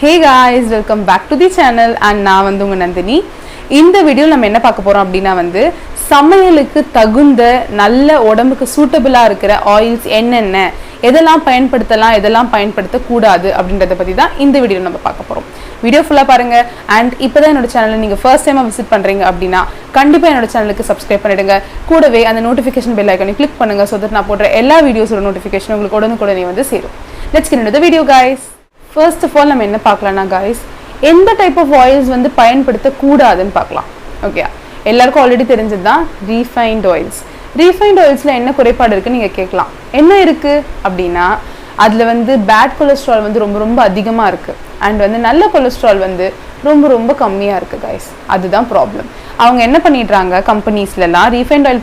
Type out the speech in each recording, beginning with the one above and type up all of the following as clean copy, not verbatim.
Hey guys, welcome back to the channel and நான் வந்து உங்க நந்தினி. இந்த வீடியோல நம்ம என்ன பார்க்க போறோம் அப்படினா வந்து சமையலுக்கு தகுந்த நல்ல உடம்புக்கு சூட்டபிளா இருக்கிற ஆயில்ஸ் என்னென்ன எதெல்லாம் பயன்படுத்தலாம் எதெல்லாம் பயன்படுத்த கூடாது அப்படின்றத பத்தி தான் இந்த வீடியோல நம்ம பார்க்க போறோம். வீடியோ ஃபுல்லா பாருங்க and இப்போதான் என்னோட சேனலை நீங்க ஃபர்ஸ்ட் டைமா விசிட் பண்றீங்க அப்படினா கண்டிப்பா என்னோட சேனலுக்கு சப்ஸ்கிரைப் பண்ணிடுங்க. கூடவே அந்த நோட்டிஃபிகேஷன் பெல் ஐகானை கிளிக் பண்ணுங்க so that நான் போடுற எல்லா வீடியோஸோட நோட்டிஃபிகேஷன் உங்களுக்கு உடனுக்குடனே வந்து சேரும். Let's get into the video guys. First of all நம்ம என்ன பார்க்கலாம்னா guys எந்த டைப் ஆஃப் ஆயில்ஸ் வந்து பயன்படுத்த கூடாதுன்னு பார்க்கலாம். ஓகே, எல்லாருக்கும் ஆல்ரெடி தெரிஞ்சதுதான் ரீஃபைன்ட் ஆயில்ஸ். ரீஃபைன்ட் ஆயில்ஸ்ல என்ன குறைபாடு இருக்குன்னு நீங்க கேட்கலாம். என்ன இருக்கு அப்படின்னா அதுல வந்து பேட் கொலஸ்ட்ரால் வந்து ரொம்ப ரொம்ப அதிகமா இருக்கு அண்ட் வந்து நல்ல கொலஸ்ட்ரால் வந்து ரொம்ப ரொம்ப கம்மியா இருக்கு கைஸ். அதுதான் ப்ராப்ளம். அவங்க என்ன பண்ணிடுறாங்க கம்பெனிஸ்லாம் ரீஃபைன்ட் ஆயில்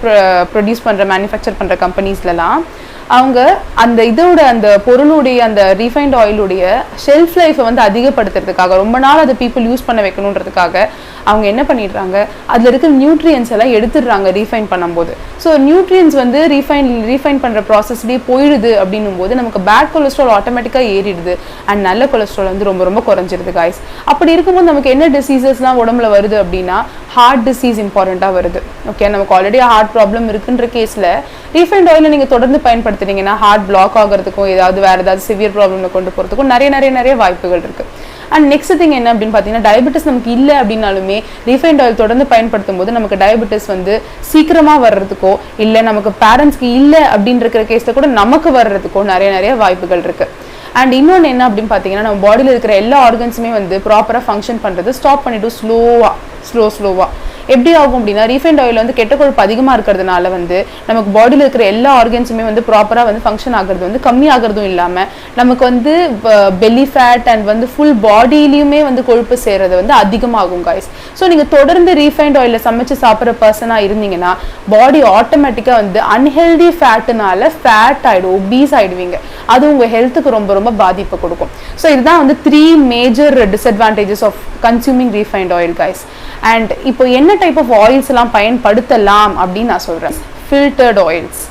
ப்ரொடியூஸ் பண்ற மேனுஃபேக்சர் பண்ற கம்பெனிஸ்லாம் அவங்க அந்த இதோட அந்த பொருளுடைய அந்த ரீஃபைன்ட் ஆயிலுடைய ஷெல்ஃப் லைஃபை வந்து அதிகப்படுத்துறதுக்காக ரொம்ப நாள் அதை பீப்புள் யூஸ் பண்ண வைக்கணுன்றதுக்காக அவங்க என்ன அதில் இருக்கிற நியூட்ரியன்ஸ் எல்லாம் எடுத்துடுறாங்க ரீஃபைன் பண்ணும்போது. ஸோ நியூட்ரியன்ஸ் வந்து ரீஃபைன் பண்ணுற ப்ராசஸ்லேயே போயிடுது அப்படின்னும் போது நமக்கு பேட் கொலஸ்ட்ரால் ஆட்டோமேட்டிக்காக ஏறிடுது அண்ட் நல்ல கொலஸ்ட்ரால் வந்து ரொம்ப ரொம்ப குறைஞ்சிருது காய்ஸ். அப்படி இருக்கும்போது நமக்கு என்ன டிசீசஸ்லாம் உடம்புல வருது அப்படின்னா ஹார்ட் டிசீஸ் இம்பார்ட்டண்ட்டாக வருது. ஓகே, நமக்கு ஆல்ரெடி ஹார்ட் ப்ராப்ளம் இருக்குன்ற கேஸில் ரீஃபைன்ட் ஆயிலை நீங்கள் தொடர்ந்து பயன்படுத்துறீங்கன்னா ஹார்ட் பிளாக் ஆகிறதுக்கும் வேறு ஏதாவது சிவியர் ப்ராப்ளமில் கொண்டு போகிறதுக்கும் நிறைய வாய்ப்புகள் இருக்குது. அண்ட் நெக்ஸ்ட் திங் என்ன அப்படின்னு பார்த்தீங்கன்னா டயபெட்டிஸ் நமக்கு இல்லை அப்படின்னாலுமே ரீஃபைன்ட் ஆயில் தொடர்ந்து பயன்படுத்தும் போது நமக்கு டயபெட்டிஸ் வந்து சீக்கிரமாக வர்றதுக்கோ இல்லை நமக்கு பேரண்ட்ஸ்க்கு இல்லை அப்படின்னு இருக்கிற கேஸில் கூட நமக்கு வர்றதுக்கோ நிறைய வாய்ப்புகள் இருக்குது. அண்ட் இன்னொன்று என்ன அப்படின்னு பார்த்தீங்கன்னா நம்ம பாடியில் இருக்கிற எல்லா ஆர்கன்ஸுமே வந்து ப்ராப்பராக ஃபங்க்ஷன் பண்ணுறது ஸ்டாப் பண்ணிவிட்டு ஸ்லோவாக எப்படி ஆகும் அப்படின்னா ரீஃபைன்ட் ஆயில் வந்து கெட்ட கொழுப்பு அதிகமாக இருக்கிறதுனால வந்து நமக்கு பாடியில் இருக்கிற எல்லா ஆர்கன்ஸுமே வந்து ப்ராப்பராக வந்து ஃபங்க்ஷன் ஆகிறது வந்து கம்மியாகிறதும் இல்லாமல் நமக்கு வந்து பெல்லி ஃபேட் அண்ட் வந்து ஃபுல் பாடியிலையுமே வந்து கொழுப்பு சேர்றது வந்து அதிகமாகும் காய்ஸ். ஸோ நீங்கள் தொடர்ந்து ரீஃபைன்ட் ஆயிலில் சமைச்சு சாப்பிட்ற பர்சனாக இருந்தீங்கன்னா பாடி ஆட்டோமேட்டிக்காக வந்து அன்ஹெல்தி ஃபேட்டுனால ஃபேட் ஆகிடும், ஒபீஸ் ஆகிடுவீங்க. அது உங்கள் ஹெல்த்துக்கு ரொம்ப ரொம்ப பாதிப்பை கொடுக்கும். ஸோ இதுதான் வந்து 3 major disadvantages of consuming refined oil guys. And இப்போ என்ன டைப் ஆஃப் ஆயில்ஸ் எல்லாம் பயன்படுத்தலாம் அப்படின்னு நான் சொல்றேன். Filtered oils.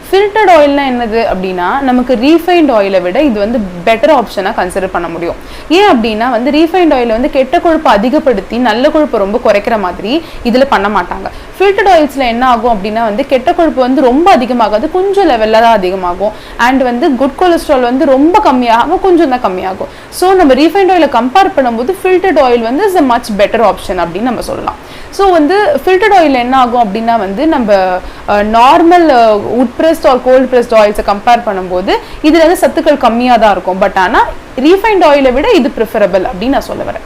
ஃபில்டர்ட் ஆயில்னா என்னது அப்படின்னா நமக்கு ரீஃபைன்ட் ஆயிலை விட இது வந்து பெட்டர் ஆப்ஷனாக கன்சிடர் பண்ண முடியும். ஏன் அப்படின்னா வந்து ரீஃபைன்ட் ஆயிலை வந்து கெட்ட கொழுப்பு அதிகப்படுத்தி நல்ல கொழுப்பு ரொம்ப குறைக்கிற மாதிரி இதில் பண்ண மாட்டாங்க. ஃபில்டர்ட் ஆயில்ஸில் என்ன ஆகும் அப்படின்னா வந்து கெட்ட கொழுப்பு வந்து ரொம்ப அதிகமாகாது, கொஞ்சம் லெவலில் தான் அதிகமாகும். அண்ட் வந்து குட் கொலஸ்ட்ரால் வந்து ரொம்ப கம்மியாகும், கொஞ்சம் தான் கம்மியாகும். ஸோ நம்ம ரீஃபைன்ட் ஆயிலை கம்பேர் பண்ணும்போது ஃபில்டர்ட் ஆயில் வந்து is a much better option அப்படின்னு நம்ம சொல்லலாம். ஸோ வந்து ஃபில்டர்ட் ஆயில் என்ன ஆகும் அப்படின்னா வந்து நம்ம normal wood pressed or cold pressed ஆயில்ஸை கம்பேர் பண்ணும்போது இதில் வந்து சத்துக்கள் கம்மியாக தான் இருக்கும். பட் ஆனால் ரீஃபைன்ட் ஆயிலை விட இது ப்ரிஃபரபிள் அப்படின்னு நான் சொல்ல வரேன்.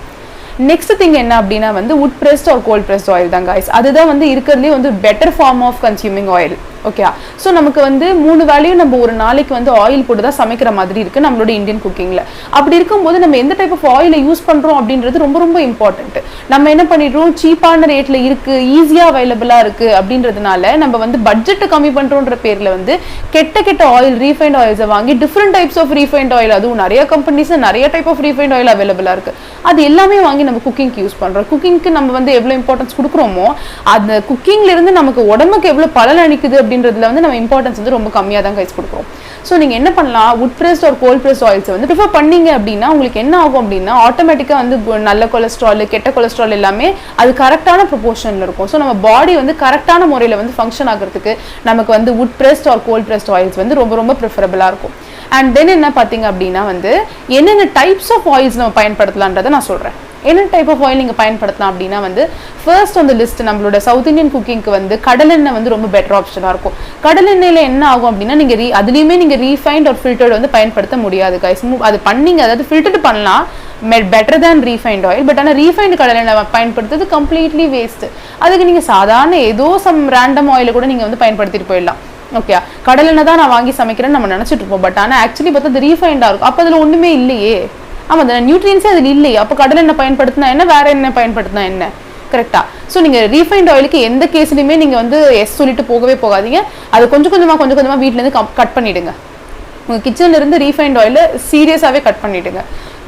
நெக்ஸ்ட் திங் என்ன அப்படின்னா வந்து wood pressed or cold pressed oil தான் காய்ஸ். அதுதான் வந்து இருக்கிறதுலே வந்து better form of consuming oil. Okay, so நமக்கு வந்து 3 வேளையும் நம்ம ஒரு நாளைக்கு வந்து ஆயில் போட்டு தான் சமைக்கிற மாதிரி இருக்குது நம்மளோட இந்தியன் குக்கிங்கில். அப்படி இருக்கும்போது நம்ம எந்த டைப் ஆஃப் ஆயிலை யூஸ் பண்ணுறோம் அப்படின்றது ரொம்ப ரொம்ப இம்பார்ட்டன்ட். நம்ம என்ன பண்ணிடுறோம், சீப்பான ரேட்டில் இருக்குது, ஈஸியாக அவைலபிளாக இருக்குது அப்படின்றதுனால நம்ம வந்து பட்ஜெட்டை கம்மி பண்ணுறோன்ற பேரில் வந்து கெட்ட ஆயில் ரீஃபைண்ட் ஆயில்ஸை வாங்கி different types of refined oil, அதுவும் நிறைய கம்பெனிஸில் நிறைய டைப் ஆஃப் ரீஃபைண்ட் ஆயில் அவைலபிளாக இருக்குது. அது எல்லாமே வாங்கி நம்ம குக்கிங்க்கு யூஸ் பண்ணுறோம். குக்கிங்க்கு நம்ம வந்து எவ்வளோ இம்பார்ட்டன்ஸ் கொடுக்குறோமோ அந்த குக்கிங்லேருந்து நமக்கு உடம்புக்கு எவ்வளோ பலன் அளிக்குது அப்படின்றதுல வந்து நம்ம இம்பார்ட்டன்ஸ் வந்து ரொம்ப கம்மியாக தான் கைஸ் கொடுக்குறோம். ஸோ நீங்கள் என்ன பண்ணலாம், உட் ப்ரெஸ்ட் ஆர் கோல்ட் ப்ரெஸ்ட் ஆயில்ஸை வந்து ப்ரிஃபர் பண்ணீங்க அப்படின்னா உங்களுக்கு என்ன ஆகும் அப்படின்னா ஆட்டோமேட்டிக்காக வந்து நல்ல கொலஸ்ட்ரால் கெட்ட கொலஸ்ட்ரால் எல்லாமே அது கரெக்டான ப்ரொபோர்ஷனில் இருக்கும். ஸோ நம்ம பாடி வந்து கரெக்டான முறையில் வந்து ஃபங்க்ஷன் ஆகிறதுக்கு நமக்கு வந்து wood pressed or cold pressed oils வந்து ரொம்ப ரொம்ப ப்ரிஃபரபிளாக இருக்கும். அண்ட் தென் என்ன பார்த்தீங்க அப்படின்னா வந்து என்னென்ன டைப்ஸ் ஆஃப் ஆயில்ஸ் நம்ம பயன்படுத்தலான்றதை நான் சொல்கிறேன். என்ன டைப் ஆஃப் ஆயில் நீங்கள் பயன்படுத்தலாம் அப்படின்னா வந்து ஃபர்ஸ்ட் ஆன் த லிஸ்ட் நம்மளோட சவுத் இந்தியன் குக்கிங்க்கு வந்து கடலெண்ணெய் வந்து ரொம்ப பெட்டர் ஆப்ஷனாக இருக்கும். கடலெண்ணெயில் என்ன ஆகும் அப்படின்னா நீங்கள் அதுலேயுமே நீங்கள் ரீஃபைண்ட் ஒரு ஃபில்டர்ட் வந்து பயன்படுத்த முடியாது கைஸ். அது பண்ணீங்க, அதாவது ஃபில்டர்டு பண்ணலாம் better than refined oil. But ஆனால் ரீஃபைண்ட் கடலெண்ணெய் பயன்படுத்துறது கம்ப்ளீட்லி வேஸ்ட்டு. அதுக்கு நீங்கள் சாதாரண ஏதோ சம் ரேண்டம் ஆயிலை கூட நீங்கள் வந்து பயன்படுத்திட்டு போயிடலாம். ஓகே, கடலெண்ணெய் தான் நான் வாங்கி சமைக்கிறேன்னு நம்ம நினச்சிட்டு இருப்போம். பட் ஆனால் ஆக்சுவலி பார்த்தா அது ரீஃபைண்டாக இருக்கும். அப்போ அதில் ஒன்றுமே இல்லையே. ஆமாம், அந்த நியூட்ரியன்ஸே அதில் இல்லையே. அப்போ கடல் எண்ணெய் பயன்படுத்தினா என்ன, வேற என்ன பயன்படுத்தினா என்ன, கரெக்டா? ஸோ நீங்கள் ரீஃபைண்ட் ஆயிலுக்கு எந்த கேஸ்லையுமே நீங்கள் வந்து எஸ் சொல்லிட்டு போகவே போகாதீங்க. அது கொஞ்சம் கொஞ்சமாக வீட்டிலேருந்து கட் பண்ணிவிடுங்க. உங்கள் கிச்சனில் இருந்து ரீஃபைண்ட் ஆயிலை சீரியஸாகவே கட் பண்ணிவிடுங்க.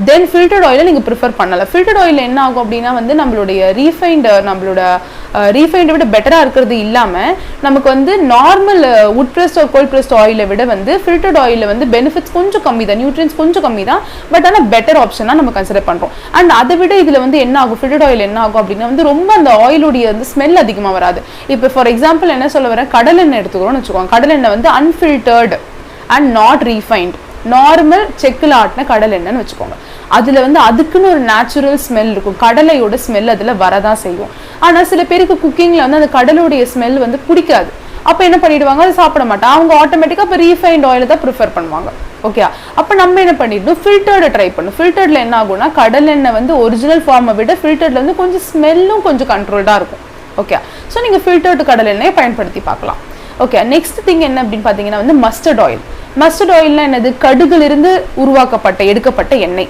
தென் ஃபில்டர்ட் ஆயிலை நீங்கள் ப்ரிஃபர் பண்ணலாம். ஃபில்டர்ட் ஆயில் என்ன ஆகும் அப்படின்னா வந்து நம்மளுடைய ரீஃபைண்டை விட பெட்டராக இருக்கிறது இல்லாமல் நமக்கு வந்து நார்மல் உட் ப்ரெஸ்ட் ஒரு கோல்ட் ப்ரெஸ்ட் ஆயிலை விட வந்து ஃபில்டர்ட் ஆயிலில் வந்து பெனிஃபிட்ஸ் கொஞ்சம் கம்மி தான், நியூட்ரியன்ஸ் கொஞ்சம் கம்மி தான், பட் ஆனால் பெட்டர் ஆப்ஷனாக நம்ம கன்சிடர் பண்ணுறோம். அண்ட் அதை விட இதில் வந்து என்ன ஆகும், ஃபில்டர்ட் ஆயில் என்ன ஆகும் அப்படின்னா வந்து ரொம்ப அந்த ஆயிலுடைய வந்து ஸ்மெல் அதிகமாக வராது. இப்போ ஃபார் எக்ஸாம்பிள் என்ன சொல்ல வரேன், கடலெண்ணெய் எடுத்துக்கிறோம்னு வச்சுக்கோங்க. கடலெண்ணெய் வந்து அன்ஃபில்டர்டு அண்ட் நாட் ரீஃபைண்ட், நார்மல் செக்கில் ஆட்டின கடல் எண்ணெய்னு வச்சுக்கோங்க. அதில் வந்து அதுக்குன்னு ஒரு நேச்சுரல் ஸ்மெல் இருக்கும், கடலையோட ஸ்மெல் அதில் வரதான் செய்யும். ஆனால் சில பேருக்கு குக்கிங்கில் வந்து அந்த கடலுடைய ஸ்மெல் வந்து பிடிக்காது. அப்போ என்ன பண்ணிடுவாங்க, அதை சாப்பிட மாட்டாங்க. அவங்க ஆட்டோமேட்டிக்காக இப்போ ரீஃபைண்ட் ஆயிலை தான் ப்ரிஃபர் பண்ணுவாங்க. ஓகே, அப்போ நம்ம என்ன பண்ணிடணும், ஃபில்டர்டை ட்ரை பண்ணணும். ஃபில்டர்டில் என்ன ஆகும்னா கடல் எண்ணெய் வந்து ஒரிஜினல் ஃபார்மை விட ஃபில்டர்டில் வந்து கொஞ்சம் ஸ்மெல்லும் கொஞ்சம் கண்ட்ரோல்டாக இருக்கும். ஓகே, ஸோ நீங்கள் ஃபில்டர்டு கடல் எண்ணெயை பயன்படுத்தி பார்க்கலாம். ஓகே, நெக்ஸ்ட் திங் என்ன அப்படின்னு பார்த்தீங்கன்னா வந்து மஸ்டர்ட் ஆயில். மஸ்டர்ட் ஆயில்னா என்னது, கடுகுலிருந்து எடுக்கப்பட்ட எண்ணெய்.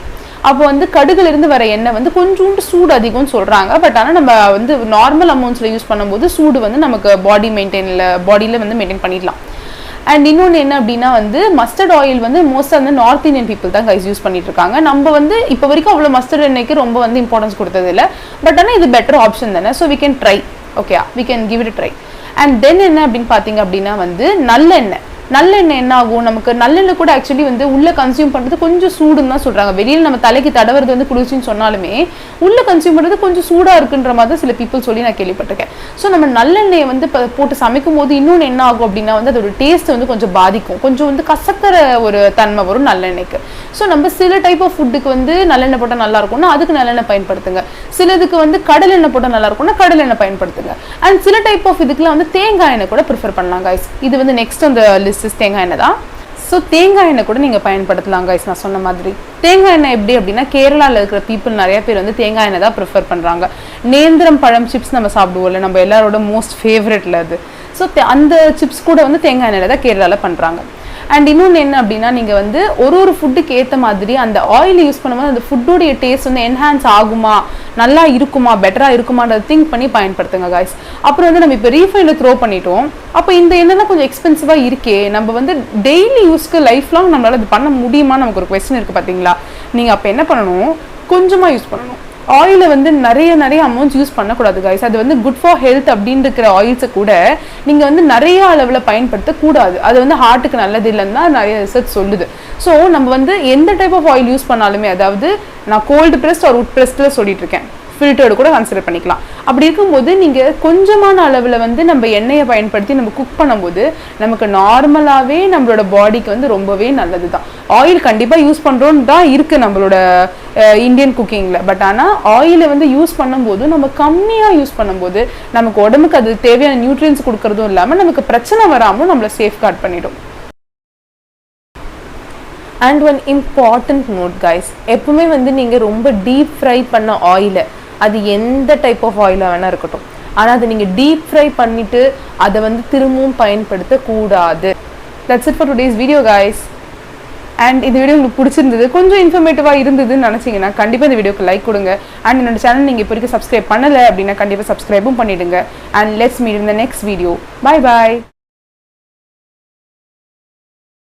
அப்போ வந்து கடுகுலிருந்து வர எண்ணெய் வந்து கொஞ்சோண்டு சூடு அதிகம்னு சொல்கிறாங்க. பட் ஆனால் நம்ம வந்து நார்மல் அமௌண்ட்ஸில் யூஸ் பண்ணும்போது சூடு வந்து நமக்கு பாடியில் வந்து மெயின்டைன் பண்ணிடலாம். அண்ட் இன்னொன்று என்ன அப்படின்னா வந்து மஸ்டர்ட் ஆயில் வந்து மோஸ்ட்டாக வந்து நார்த் இந்தியன் பீப்புள் தான் கைஸ் யூஸ் பண்ணிட்டு இருக்காங்க. நம்ம வந்து இப்போ வரைக்கும் அவ்வளோ மஸ்டர்ட் எண்ணெய்க்கு ரொம்ப வந்து இம்பார்ட்டன்ஸ் கொடுத்தது இல்லை. பட் ஆனால் இது பெட்டர் ஆப்ஷன் தானே, so we can try. Okay, we can give it try. And then என்ன அப்படின்னு பார்த்தீங்க அப்படின்னா வந்து நல்லெண்ணெய். நல்லெண்ணெய் என்ன ஆகும், நமக்கு நல்லெண்ணெய் கூட ஆக்சுவலி வந்து உள்ள கன்சியூம் பண்ணுறது கொஞ்சம் சூடுன்னு தான் சொல்கிறாங்க. வெளியில் நம்ம தலைக்கு தடவுறது வந்து குளிர்ச்சின்னு சொன்னாலுமே உள்ள கன்சியூம் பண்ணுறது கொஞ்சம் சூடாக இருக்குன்ற மாதிரி தான் சில பீப்புள் சொல்லி நான் கேள்விப்பட்டிருக்கேன். ஸோ நம்ம நல்லெண்ணெயை வந்து போட்டு சமைக்கும் போது இன்னொன்று என்ன ஆகும் அப்படின்னா வந்து அதோட டேஸ்ட் வந்து கொஞ்சம் பாதிக்கும், கொஞ்சம் வந்து கசக்கிற ஒரு தன்மை வரும் நல்லெண்ணெய்க்கு. ஸோ நம்ம சில டைப் ஆஃப் ஃபுட்டுக்கு வந்து நல்லெண்ணெய் போட்டால் நல்லா இருக்கும்னா அதுக்கு நல்லெண்ணெய் பயன்படுத்துங்க. சிலதுக்கு வந்து கடல் எண்ணெய் போட்டால் நல்லா இருக்கும்னா கடல் எண்ணெய் பயன்படுத்துங்க. அண்ட் சில டைப் ஆஃப் இதுக்குலாம் வந்து தேங்காய் எண்ணெய் கூட ப்ரிஃபர் பண்ணலாம் கைஸ். இது வந்து நெக்ஸ்ட் அந்த லிஸ்ட் தேங்காய் எண்ணெய் தான். ஸோ தேங்காய் எண்ணெய் கூட நீங்கள் பயன்படுத்தலாம் கைஸ். நான் சொன்ன மாதிரி தேங்காய் எண்ணெய் எப்படி அப்படின்னா கேரளாவில் இருக்கிற பீப்புள் நிறைய பேர் வந்து தேங்காய் எண்ணெய் தான் ப்ரிஃபர் பண்ணுறாங்க. நேந்திரம் பழம் சிப்ஸ் நம்ம சாப்பிடுவோம்ல, நம்ம எல்லாரோட மோஸ்ட் ஃபேவரட்ல அது. ஸோ அந்த சிப்ஸ் கூட வந்து தேங்காய் எண்ணெயில் தான் கேரளாவில் பண்ணுறாங்க. அண்ட் இன்னொன்று என்ன அப்படின்னா நீங்கள் வந்து ஒரு ஃபுட்டுக்கு ஏற்ற மாதிரி அந்த ஆயில் யூஸ் பண்ணும்போது அந்த ஃபுட்டோடைய டேஸ்ட் வந்து என்ஹான்ஸ் ஆகுமா, நல்லா இருக்குமா, பெட்டராக இருக்குமான்றதை திங்க் பண்ணி பயன்படுத்துங்க கைஸ். அப்புறம் வந்து நம்ம இப்போ ரீஃபைண்டில் த்ரோ பண்ணிட்டோம். அப்போ இந்த எண்ணெய்லாம் கொஞ்சம் எக்ஸ்பென்சிவாக இருக்கே, நம்ம வந்து டெய்லி யூஸ்க்கு லைஃப் லாங் நம்மளால் இது பண்ண முடியுமா, நமக்கு ஒரு கொஸ்டின் இருக்குது பார்த்தீங்களா. நீங்கள் அப்போ என்ன பண்ணணும், கொஞ்சமாக யூஸ் பண்ணணும். ஆயிலை வந்து நிறைய அமௌண்ட்ஸ் யூஸ் பண்ணக்கூடாது கைஸ். அது வந்து குட் ஃபார் ஹெல்த் அப்படின்னு இருக்கிற ஆயில்ஸை கூட நீங்கள் வந்து நிறைய அளவில் பயன்படுத்தக்கூடாது. அது வந்து ஹார்ட்டுக்கு நல்லது இல்லைன்னு தான் நிறைய ரிசர்ச் சொல்லுது. ஸோ நம்ம வந்து எந்த டைப் ஆஃப் ஆயில் யூஸ் பண்ணாலுமே, அதாவது நான் கோல்டு ப்ரெஸ்ட் ஒரு உட் ப்ரெஸ்ட்டில் சொல்லிட்டு இருக்கேன், ஃபில்டர்டு கூட கன்சிடர் பண்ணிக்கலாம். அப்படி இருக்கும்போது நீங்கள் கொஞ்சமான அளவில் வந்து நம்ம எண்ணெயை பயன்படுத்தி நம்ம குக் பண்ணும்போது நமக்கு நார்மலாகவே நம்மளோட பாடிக்கு வந்து ரொம்பவே நல்லது தான். ஆயில் கண்டிப்பாக யூஸ் பண்ணுறோன்னு தான் இருக்குது நம்மளோட இந்தியன் குக்கிங்கில். பட் ஆனால் ஆயிலை வந்து யூஸ் பண்ணும்போது நம்ம கம்மியாக யூஸ் பண்ணும்போது நமக்கு உடம்புக்கு அது தேவையான நியூட்ரியன்ஸ் கொடுக்கறதும் இல்லாமல் நமக்கு பிரச்சனை வராமல் நம்மளை சேஃப்கார்ட் பண்ணிடும். And one important note guys, எப்பவுமே வந்து நீங்கள் ரொம்ப டீப் ஃப்ரை பண்ண ஆயிலை, அது எந்த டைப் ஆஃப் ஆயிலாக வேணால் இருக்கட்டும், ஆனால் அதை நீங்கள் டீப் ஃப்ரை பண்ணிவிட்டு அதை வந்து திரும்பவும் பயன்படுத்தக்கூடாது. That's it for today's video guys. And இந்த வீடியோ உங்களுக்கு பிடிச்சிருந்தது, கொஞ்சம் இன்ஃபர்மேட்டிவாக இருந்ததுன்னு நினச்சிங்கன்னா கண்டிப்பாக இந்த வீடியோக்கு லைக் கொடுங்க. அண்ட் என்னோட சேனல் நீங்கள் இப்போ வரைக்கும் சப்ஸ்கிரைப் பண்ணலை அப்படின்னா கண்டிப்பாக சப்ஸ்கிரைபும் பண்ணிவிடுங்க. And let's meet in the next video. Bye bye.